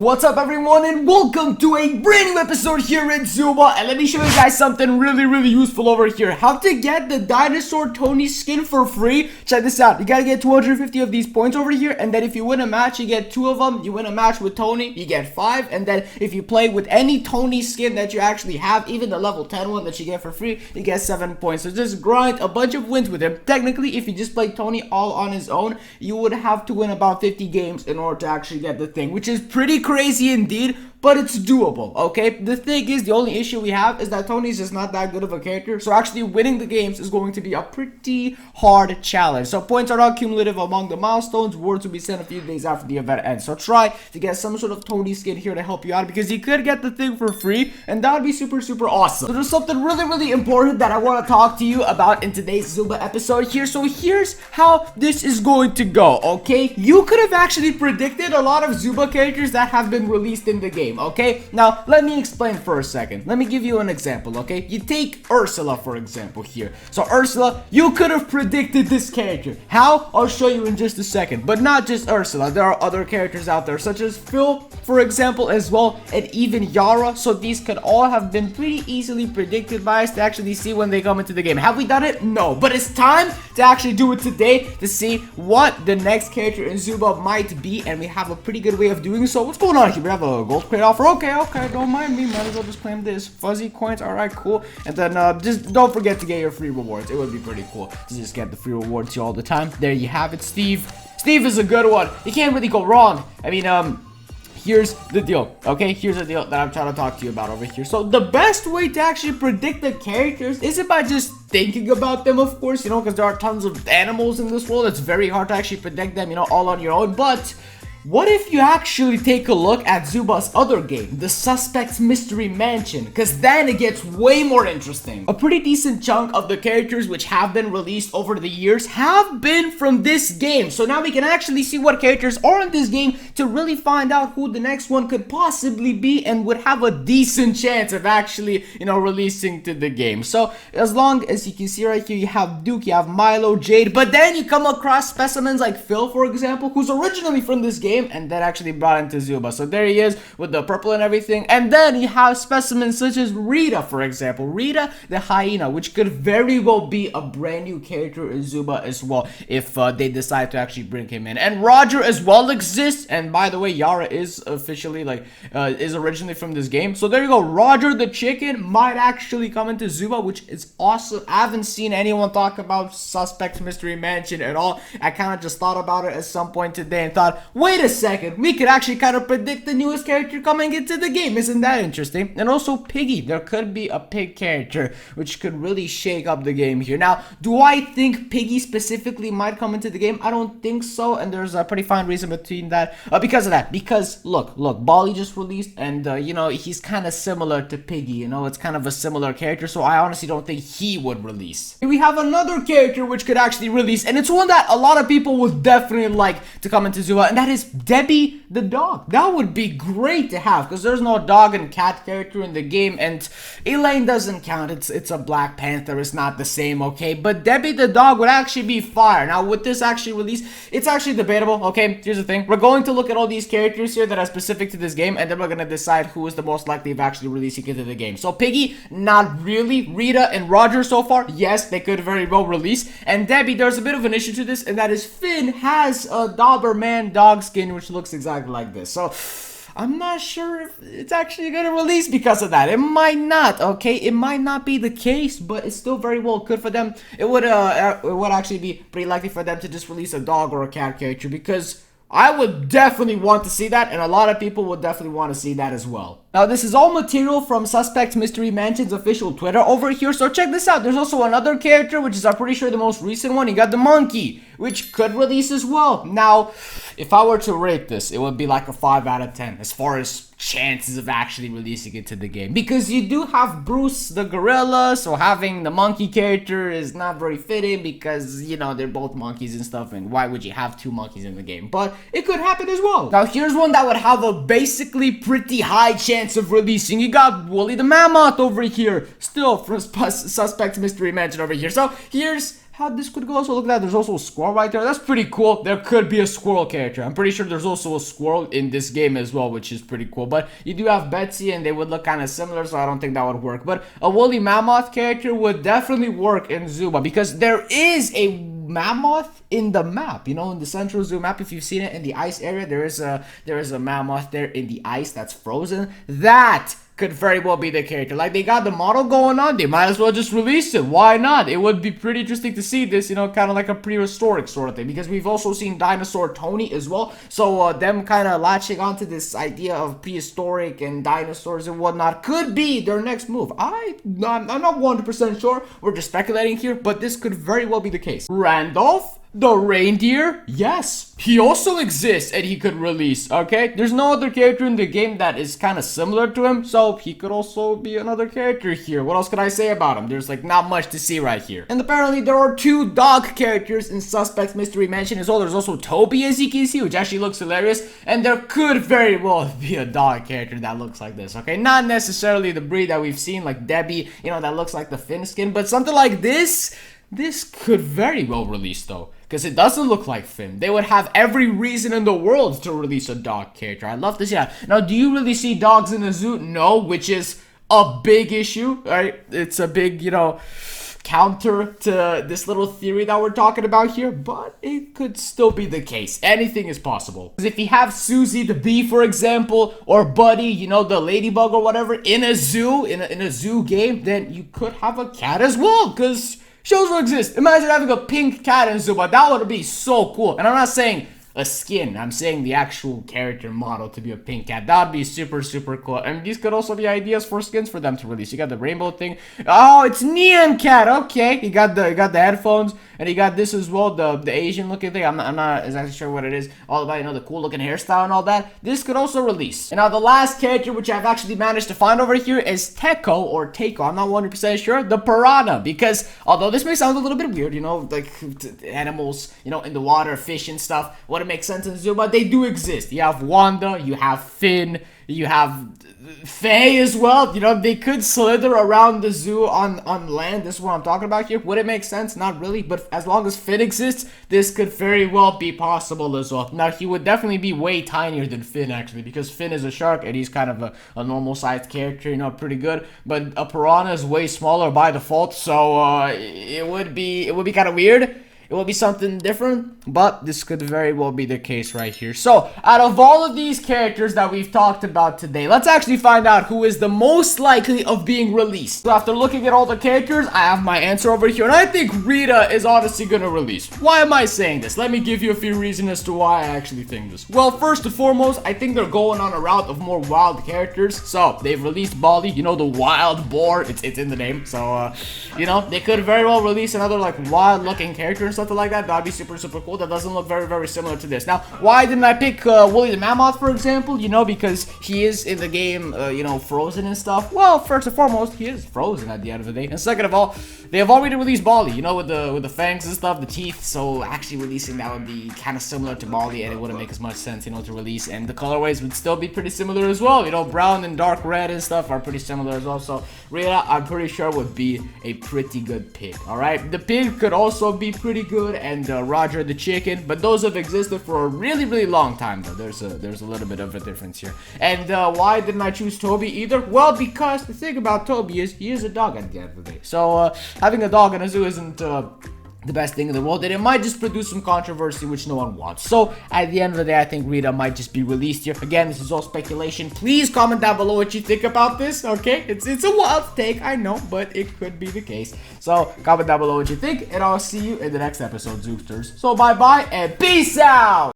What's up everyone and welcome to a brand new episode here in Zooba, and let me show you guys something really useful over here. How to get the dinosaur Tony skin for free. Check this out. You gotta get 250 of these points over here, and then if you win a match you get 2 of them. You win a match with Tony, you get 5, and then if you play with any Tony skin that you actually have, even the level 10 one that you get for free, you get 7 points. So just grind a bunch of wins with him. Technically, if you just play Tony all on his own, you would have to win about 50 games in order to actually get the thing, which is pretty crazy indeed, but it's doable. Okay, the thing is, the only issue we have is that Tony's just not that good of a character, so actually winning the games is going to be a pretty hard challenge. So points are not cumulative among the milestones. Words will be sent a few days after the event ends, so try to get some sort of Tony skin here to help you out, because you could get the thing for free and that would be super awesome. So there's something really important that I want to talk to you about in today's Zooba episode here. So here's how this is going to go. Okay, you could have actually predicted a lot of Zooba characters that have been released in the game. Okay, now let me explain for a second. Let me give you an example. Okay, you take Ursula for example here. So Ursula, you could have predicted this character. How? I'll show you in just a second. But not just Ursula, there are other characters out there such as Phil for example as well, and even Yara. So these could all have been pretty easily predicted by us to actually see when they come into the game. Have we done it? No, but it's time to actually do it today to see what the next character in Zooba might be, and we have a pretty good way of doing so. What's going on here? We have a gold crate offer. Okay, don't mind me. Might as well just claim this. Fuzzy coins. All right, cool. And then just don't forget to get your free rewards. It would be pretty cool to just get the free rewards here all the time. There you have it, Steve. Steve is a good one. You can't really go wrong. I mean, here's the deal. Okay, here's the deal that I'm trying to talk to you about over here. So the best way to actually predict the characters isn't by just thinking about them, of course, you know, because there are tons of animals in this world. It's very hard to actually predict them, you know, all on your own. But what if you actually take a look at Zooba's other game, the Suspect's Mystery Mansion? Because then it gets way more interesting. A pretty decent chunk of the characters which have been released over the years have been from this game. So now we can actually see what characters are in this game to really find out who the next one could possibly be and would have a decent chance of actually, you know, releasing to the game. So as long as you can see right here, you have Duke, you have Milo, Jade, but then you come across specimens like Phil, for example, who's originally from this game and then actually brought into Zooba. So there he is with the purple and everything. And then you have specimens such as Rita, for example. Rita the hyena, which could very well be a brand new character in Zooba as well if they decide to actually bring him in. And Roger as well exists. And by the way, Yara is officially is originally from this game. So there you go. Roger the chicken might actually come into Zooba, which is awesome. I haven't seen anyone talk about Suspect's Mystery Mansion at all. I kind of just thought about it at some point today and thought, wait a second, we could actually kind of predict the newest character coming into the game. Isn't that interesting? And also Piggy. There could be a pig character which could really shake up the game here. Now, do I think Piggy specifically might come into the game? I don't think so, and there's a pretty fine reason between that. Because of that. Because look, Bali just released, and you know, he's kind of similar to Piggy. You know, it's kind of a similar character, so I honestly don't think he would release. Here we have another character which could actually release, and it's one that a lot of people would definitely like to come into Zooba, and that is Debbie the dog. That would be great to have, because there's no dog and cat character in the game, and Elaine doesn't count. It's a Black Panther. It's not the same, okay? But Debbie the dog would actually be fire. Now, with this actually release, it's actually debatable, okay? Here's the thing. We're going to look at all these characters here that are specific to this game, and then we're going to decide who is the most likely of actually releasing into the game. So Piggy, not really. Rita and Roger so far, yes, they could very well release. And Debbie, there's a bit of an issue to this, and that is Finn has a Doberman dog skin, which looks exactly like this. So I'm not sure if it's actually gonna release because of that. It might not, okay? It might not be the case, but it still very well could for them. It would actually be pretty likely for them to just release a dog or a cat character, because I would definitely want to see that, and a lot of people would definitely want to see that as well. Now, this is all material from Suspect's Mystery Mansion's official Twitter over here, so check this out. There's also another character, which is, I'm pretty sure, the most recent one. You got the monkey, which could release as well. Now, if I were to rate this, it would be like a 5 out of 10 as far as chances of actually releasing it to the game, because you do have Bruce the gorilla, so having the monkey character is not very fitting, because, you know, they're both monkeys and stuff, and why would you have 2 monkeys in the game? But it could happen as well. Now, here's one that would have a basically pretty high chance of releasing. You got Wooly the Mammoth over here, still from Suspect's Mystery Mansion over here. So here's how this could go. So look at that, there's also a squirrel right there. That's pretty cool. There could be a squirrel character. I'm pretty sure there's also a squirrel in this game as well, which is pretty cool. But you do have Betsy, and they would look kind of similar, so I don't think that would work. But a woolly mammoth character would definitely work in Zooba, because there is a mammoth in the map, you know, in the central zoo map. If you've seen it in the ice area, there is a mammoth there in the ice that's frozen. That could very well be the character. Like, they got the model going on, they might as well just release it. Why not? It would be pretty interesting to see this, you know, kind of like a prehistoric sort of thing, because we've also seen Dinosaur Tony as well. So them kind of latching onto this idea of prehistoric and dinosaurs and whatnot could be their next move. I'm not 100% sure. We're just speculating here, but this could very well be the case. Randolph the reindeer, yes, he also exists and he could release, okay? There's no other character in the game that is kind of similar to him, so he could also be another character here. What else could I say about him? There's like not much to see right here. And apparently there are 2 dog characters in Suspects Mystery Mansion as well. There's also Toby, as you can see, which actually looks hilarious, and there could very well be a dog character that looks like this, okay? Not necessarily the breed that we've seen, like Debbie, you know, that looks like the fin skin, but something like this could very well release though, because it doesn't look like Finn. They would have every reason in the world to release a dog character. I'd love to see that. Now, do you really see dogs in a zoo? No, which is a big issue, right? It's a big, you know, counter to this little theory that we're talking about here, but it could still be the case. Anything is possible. Because if you have Susie the bee, for example, or Buddy, you know, the ladybug or whatever, in a zoo, in a zoo game, then you could have a cat as well, because shows will exist. Imagine having a pink cat in Zooba. That would be so cool. And I'm not saying a skin. I'm saying the actual character model to be a pink cat. That would be super, super cool. And these could also be ideas for skins for them to release. You got the rainbow thing. Oh, it's Neon Cat. Okay. You got the headphones. And you got this as well, the Asian looking thing. I'm not exactly sure what it is. All about, you know, the cool looking hairstyle and all that. This could also release. And now the last character which I've actually managed to find over here is Teko or Teiko. I'm not 100% sure. The piranha. Because although this may sound a little bit weird, you know, like animals, you know, in the water, fish and stuff, wouldn't make sense in Zooba, but they do exist. You have Wanda, you have Finn, you have Faye as well. You know, they could slither around the zoo on land. This is what I'm talking about here. Would it make sense? Not really, but as long as Finn exists, this could very well be possible as well. Now, he would definitely be way tinier than Finn, actually, because Finn is a shark and he's kind of a normal-sized character, you know, pretty good. But a piranha is way smaller by default, so it would be kind of weird. It will be something different, but this could very well be the case right here. So, out of all of these characters that we've talked about today, let's actually find out who is the most likely of being released. So, after looking at all the characters, I have my answer over here, and I think Rita is honestly gonna release. Why am I saying this? Let me give you a few reasons as to why I actually think this. Well, first and foremost, I think they're going on a route of more wild characters. So, they've released Bali, you know, the wild boar. It's in the name. So, you know, they could very well release another, like, wild-looking character and something like that. That'd be super, super cool. That doesn't look very, very similar to this. Now, why didn't I pick Wooly the Mammoth, for example? You know, because he is in the game, you know, frozen and stuff. Well, first and foremost, he is frozen at the end of the day. And second of all, they have already released Bali, you know, with the fangs and stuff, the teeth. So actually releasing that would be kind of similar to Bali, and it wouldn't make as much sense, you know, to release. And the colorways would still be pretty similar as well. You know, brown and dark red and stuff are pretty similar as well. So Rita, I'm pretty sure would be a pretty good pick. All right, the pig could also be pretty good, and Roger the chicken, but those have existed for a really, really long time though. There's a little bit of a difference here. And why didn't I choose Toby either? Well, because the thing about Toby is he is a dog at the end of the day. So having a dog in a zoo isn't the best thing in the world, and it might just produce some controversy which no one wants. So at the end of the day, I think Rita might just be released here. Again, this is all speculation. Please comment down below what you think about this, okay? It's a wild take, I know, but it could be the case. So comment down below what you think, and I'll see you in the next episode, Zoosters. So bye bye and peace out.